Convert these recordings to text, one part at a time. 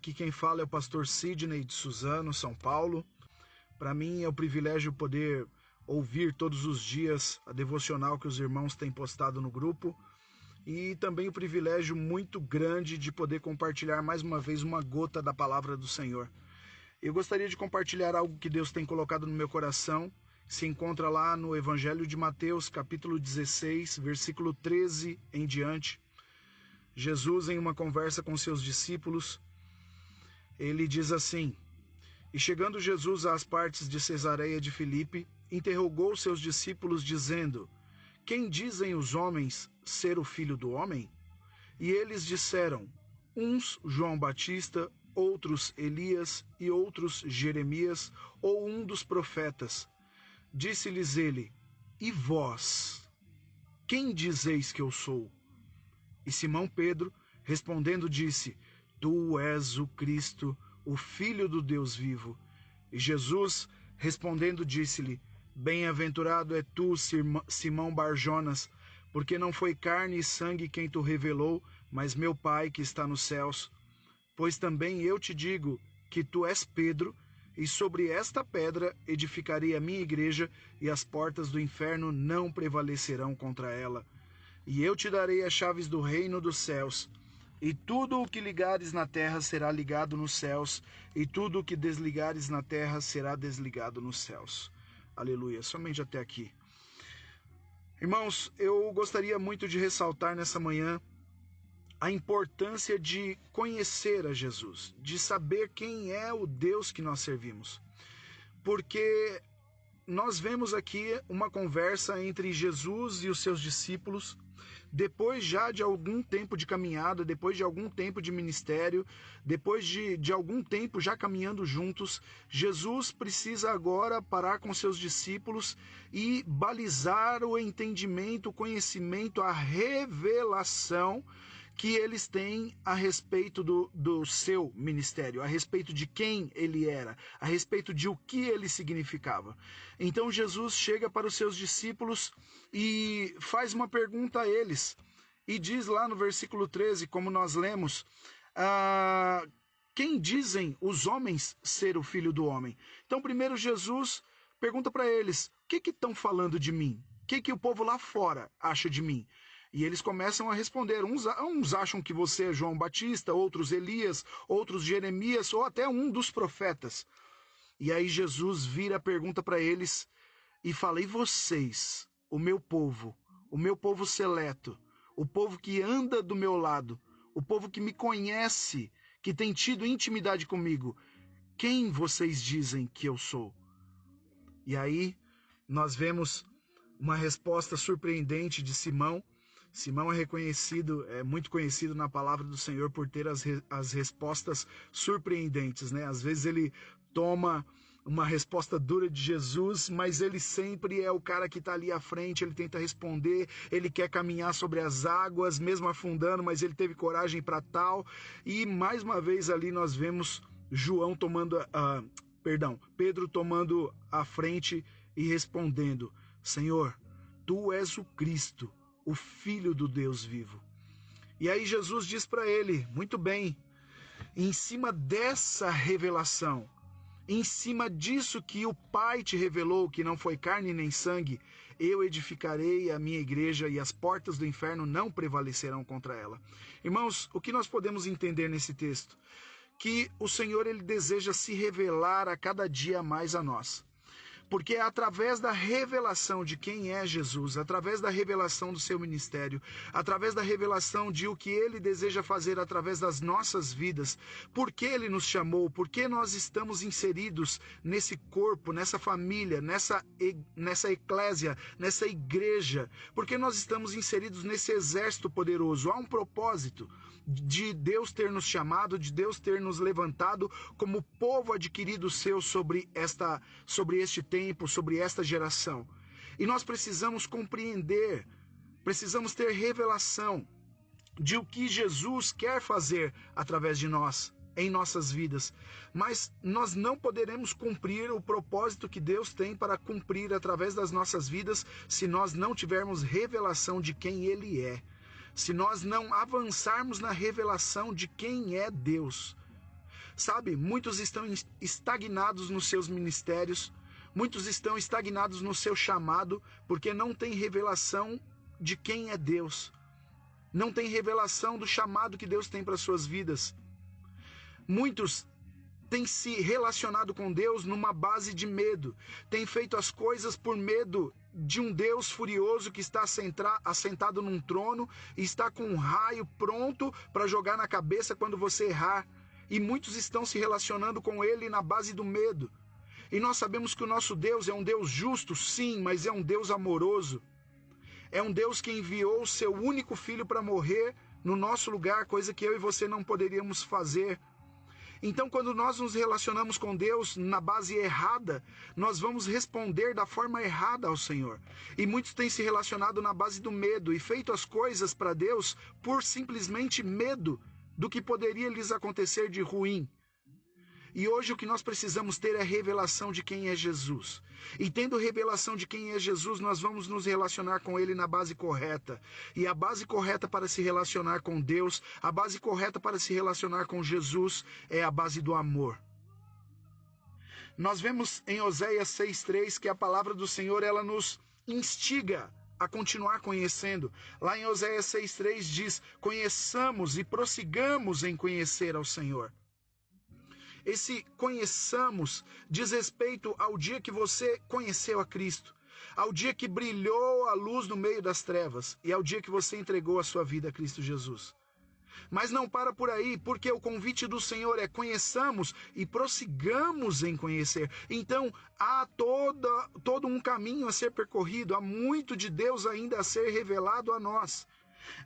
aqui quem fala é o pastor Sidney de Suzano, São Paulo. Para mim é um privilégio poder ouvir todos os dias a devocional que os irmãos têm postado no grupo e também o privilégio muito grande de poder compartilhar mais uma vez uma gota da palavra do Senhor. Eu gostaria de compartilhar algo que Deus tem colocado no meu coração. Se encontra lá no Evangelho de Mateus, capítulo 16, versículo 13 em diante. Jesus, em uma conversa com seus discípulos, ele diz assim: E chegando Jesus às partes de Cesareia de Filipe, interrogou seus discípulos, dizendo: Quem dizem os homens ser o Filho do Homem? E eles disseram: uns João Batista, outros Elias e outros Jeremias ou um dos profetas. Disse-lhes ele: E vós, quem dizeis que eu sou? E Simão Pedro, respondendo, disse: Tu és o Cristo, o Filho do Deus vivo. E Jesus, respondendo, disse-lhe: Bem-aventurado é tu, Simão Barjonas, porque não foi carne e sangue quem tu revelou, mas meu Pai que está nos céus. Pois também eu te digo que tu és Pedro, e sobre esta pedra edificarei a minha igreja, e as portas do inferno não prevalecerão contra ela. E eu te darei as chaves do reino dos céus. E tudo o que ligares na terra será ligado nos céus, e tudo o que desligares na terra será desligado nos céus. Aleluia. Somente até aqui. Irmãos, eu gostaria muito de ressaltar nessa manhã a importância de conhecer a Jesus, de saber quem é o Deus que nós servimos. Porque nós vemos aqui uma conversa entre Jesus e os seus discípulos, depois já de algum tempo de caminhada, depois de algum tempo de ministério, depois de algum tempo já caminhando juntos, Jesus precisa agora parar com seus discípulos e balizar o entendimento, o conhecimento, a revelação que eles têm a respeito do seu ministério, a respeito de quem ele era, a respeito de o que ele significava. Então Jesus chega para os seus discípulos e faz uma pergunta a eles, e diz lá no versículo 13, como nós lemos, quem dizem os homens ser o Filho do Homem? Então primeiro Jesus pergunta para eles, o que estão falando de mim? O que o povo lá fora acha de mim? E eles começam a responder. Uns acham que você é João Batista, outros Elias, outros Jeremias, ou até um dos profetas. E aí Jesus vira a pergunta para eles e fala: E vocês, o meu povo seleto, o povo que anda do meu lado, o povo que me conhece, que tem tido intimidade comigo, quem vocês dizem que eu sou? E aí nós vemos uma resposta surpreendente de Simão. Simão é muito conhecido na palavra do Senhor por ter as respostas surpreendentes, né? Às vezes ele toma uma resposta dura de Jesus, mas ele sempre é o cara que está ali à frente, ele tenta responder, ele quer caminhar sobre as águas, mesmo afundando, mas ele teve coragem para tal. E mais uma vez ali nós vemos Pedro tomando a frente e respondendo: Senhor, tu és o Cristo, o Filho do Deus vivo. E aí Jesus diz para ele: muito bem, em cima dessa revelação, em cima disso que o Pai te revelou, que não foi carne nem sangue, eu edificarei a minha igreja e as portas do inferno não prevalecerão contra ela. Irmãos, o que nós podemos entender nesse texto? Que o Senhor, ele deseja se revelar a cada dia mais a nós. Porque é através da revelação de quem é Jesus, através da revelação do seu ministério, através da revelação de o que ele deseja fazer através das nossas vidas, por que ele nos chamou, por que nós estamos inseridos nesse corpo, nessa família, nessa eclésia, nessa igreja, porque nós estamos inseridos nesse exército poderoso. Há um propósito de Deus ter nos chamado, de Deus ter nos levantado como povo adquirido seu sobre este tempo, sobre esta geração. E nós precisamos compreender, precisamos ter revelação de o que Jesus quer fazer através de nós, em nossas vidas. Mas nós não poderemos cumprir o propósito que Deus tem para cumprir através das nossas vidas se nós não tivermos revelação de quem Ele é. Se nós não avançarmos na revelação de quem é Deus. Sabe, muitos estão estagnados nos seus ministérios, muitos estão estagnados no seu chamado, porque não tem revelação de quem é Deus. Não tem revelação do chamado que Deus tem para suas vidas. Muitos têm se relacionado com Deus numa base de medo, têm feito as coisas por medo de um Deus furioso que está assentado num trono e está com um raio pronto para jogar na cabeça quando você errar. E muitos estão se relacionando com Ele na base do medo. E nós sabemos que o nosso Deus é um Deus justo, sim, mas é um Deus amoroso. É um Deus que enviou o seu único filho para morrer no nosso lugar, coisa que eu e você não poderíamos fazer. Então, quando nós nos relacionamos com Deus na base errada, nós vamos responder da forma errada ao Senhor. E muitos têm se relacionado na base do medo e feito as coisas para Deus por simplesmente medo do que poderia lhes acontecer de ruim. E hoje o que nós precisamos ter é revelação de quem é Jesus. E tendo revelação de quem é Jesus, nós vamos nos relacionar com Ele na base correta. E a base correta para se relacionar com Deus, a base correta para se relacionar com Jesus é a base do amor. Nós vemos em Oséias 6,3 que a palavra do Senhor, ela nos instiga a continuar conhecendo. Lá em Oséias 6,3 diz: conheçamos e prossigamos em conhecer ao Senhor. Esse conheçamos diz respeito ao dia que você conheceu a Cristo, ao dia que brilhou a luz no meio das trevas e ao dia que você entregou a sua vida a Cristo Jesus. Mas não para por aí, porque o convite do Senhor é conheçamos e prossigamos em conhecer. Então, há todo um caminho a ser percorrido, há muito de Deus ainda a ser revelado a nós.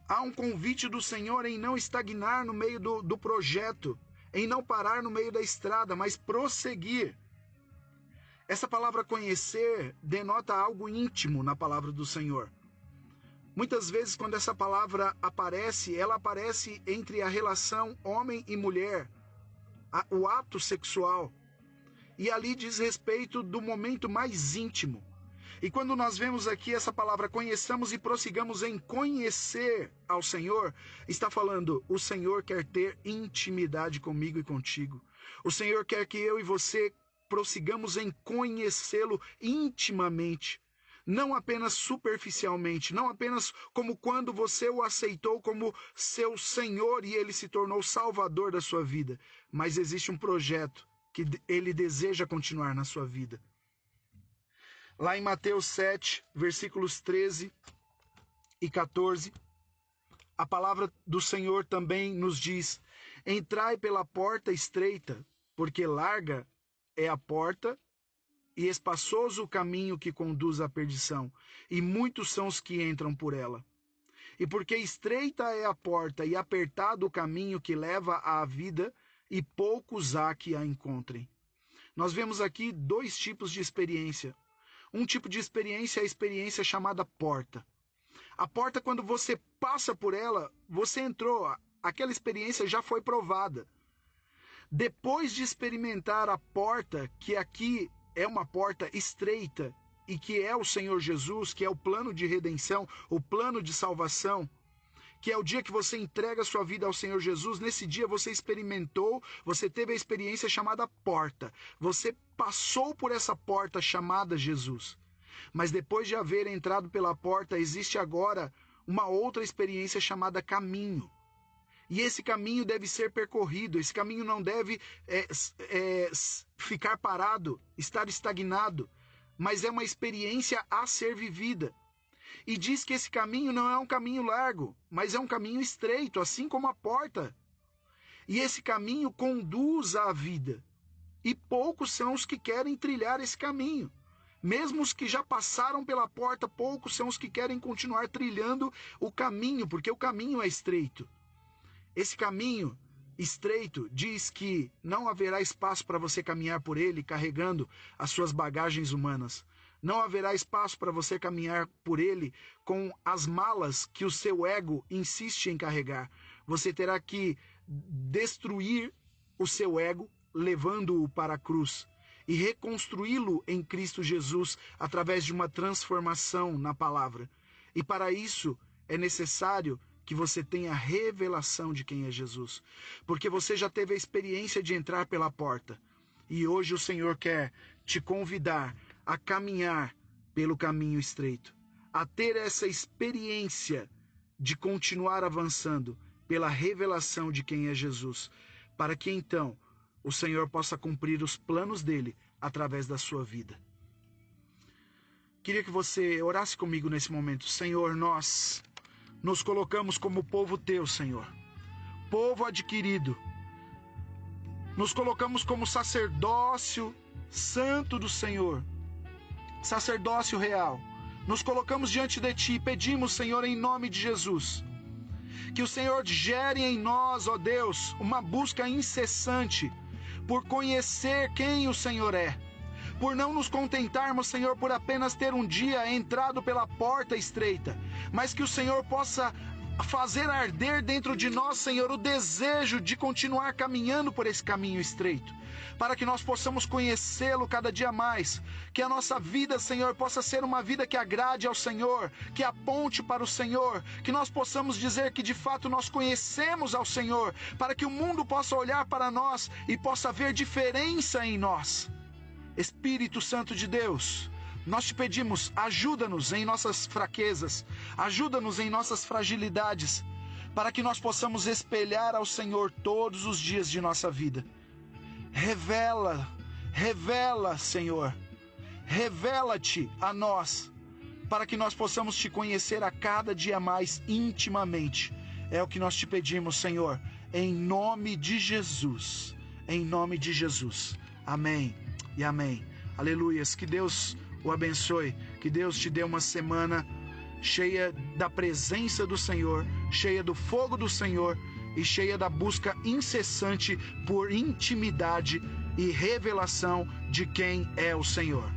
Há um convite do Senhor em não estagnar no meio do projeto, em não parar no meio da estrada, mas prosseguir. Essa palavra conhecer denota algo íntimo na palavra do Senhor. Muitas vezes, quando essa palavra aparece, ela aparece entre a relação homem e mulher, o ato sexual. E ali diz respeito do momento mais íntimo. E quando nós vemos aqui essa palavra, conheçamos e prossigamos em conhecer ao Senhor, está falando, o Senhor quer ter intimidade comigo e contigo. O Senhor quer que eu e você prossigamos em conhecê-lo intimamente. Não apenas superficialmente, não apenas como quando você o aceitou como seu Senhor e ele se tornou Salvador da sua vida. Mas existe um projeto que ele deseja continuar na sua vida. Lá em Mateus 7, versículos 13 e 14, a palavra do Senhor também nos diz: entrai pela porta estreita, porque larga é a porta e espaçoso o caminho que conduz à perdição, e muitos são os que entram por ela. E porque estreita é a porta e apertado o caminho que leva à vida, e poucos há que a encontrem. Nós vemos aqui dois tipos de experiência. Um tipo de experiência é a experiência chamada porta. A porta, quando você passa por ela, você entrou, aquela experiência já foi provada. Depois de experimentar a porta, que aqui é uma porta estreita, e que é o Senhor Jesus, que é o plano de redenção, o plano de salvação, que é o dia que você entrega a sua vida ao Senhor Jesus, nesse dia você experimentou, você teve a experiência chamada porta. Você passou por essa porta chamada Jesus. Mas depois de haver entrado pela porta, existe agora uma outra experiência chamada caminho. E esse caminho deve ser percorrido, esse caminho não deve ficar parado, estar estagnado, mas é uma experiência a ser vivida. E diz que esse caminho não é um caminho largo, mas é um caminho estreito, assim como a porta. E esse caminho conduz à vida. E poucos são os que querem trilhar esse caminho. Mesmo os que já passaram pela porta, poucos são os que querem continuar trilhando o caminho, porque o caminho é estreito. Esse caminho estreito diz que não haverá espaço para você caminhar por ele carregando as suas bagagens humanas. Não haverá espaço para você caminhar por ele com as malas que o seu ego insiste em carregar. Você terá que destruir o seu ego, levando-o para a cruz, e reconstruí-lo em Cristo Jesus através de uma transformação na palavra. E para isso é necessário que você tenha revelação de quem é Jesus, porque você já teve a experiência de entrar pela porta, e hoje o Senhor quer te convidar a caminhar pelo caminho estreito, a ter essa experiência de continuar avançando pela revelação de quem é Jesus, para que então o Senhor possa cumprir os planos dele através da sua vida. Queria que você orasse comigo nesse momento. Senhor, nós nos colocamos como povo teu, Senhor, povo adquirido. Nos colocamos como sacerdócio santo do Senhor, sacerdócio real. Nos colocamos diante de ti e pedimos, Senhor, em nome de Jesus, que o Senhor gere em nós, ó Deus, uma busca incessante por conhecer quem o Senhor é, por não nos contentarmos, Senhor, por apenas ter um dia entrado pela porta estreita, mas que o Senhor possa fazer arder dentro de nós, Senhor, o desejo de continuar caminhando por esse caminho estreito, para que nós possamos conhecê-lo cada dia mais, que a nossa vida, Senhor, possa ser uma vida que agrade ao Senhor, que aponte para o Senhor, que nós possamos dizer que de fato nós conhecemos ao Senhor, para que o mundo possa olhar para nós e possa ver diferença em nós. Espírito Santo de Deus, nós te pedimos, ajuda-nos em nossas fraquezas, ajuda-nos em nossas fragilidades, para que nós possamos espelhar ao Senhor todos os dias de nossa vida. Revela, Senhor, revela-te a nós, para que nós possamos te conhecer a cada dia mais intimamente. É o que nós te pedimos, Senhor, em nome de Jesus, em nome de Jesus. Amém e amém. Aleluias, que Deus o abençoe, que Deus te dê uma semana cheia da presença do Senhor, cheia do fogo do Senhor e cheia da busca incessante por intimidade e revelação de quem é o Senhor.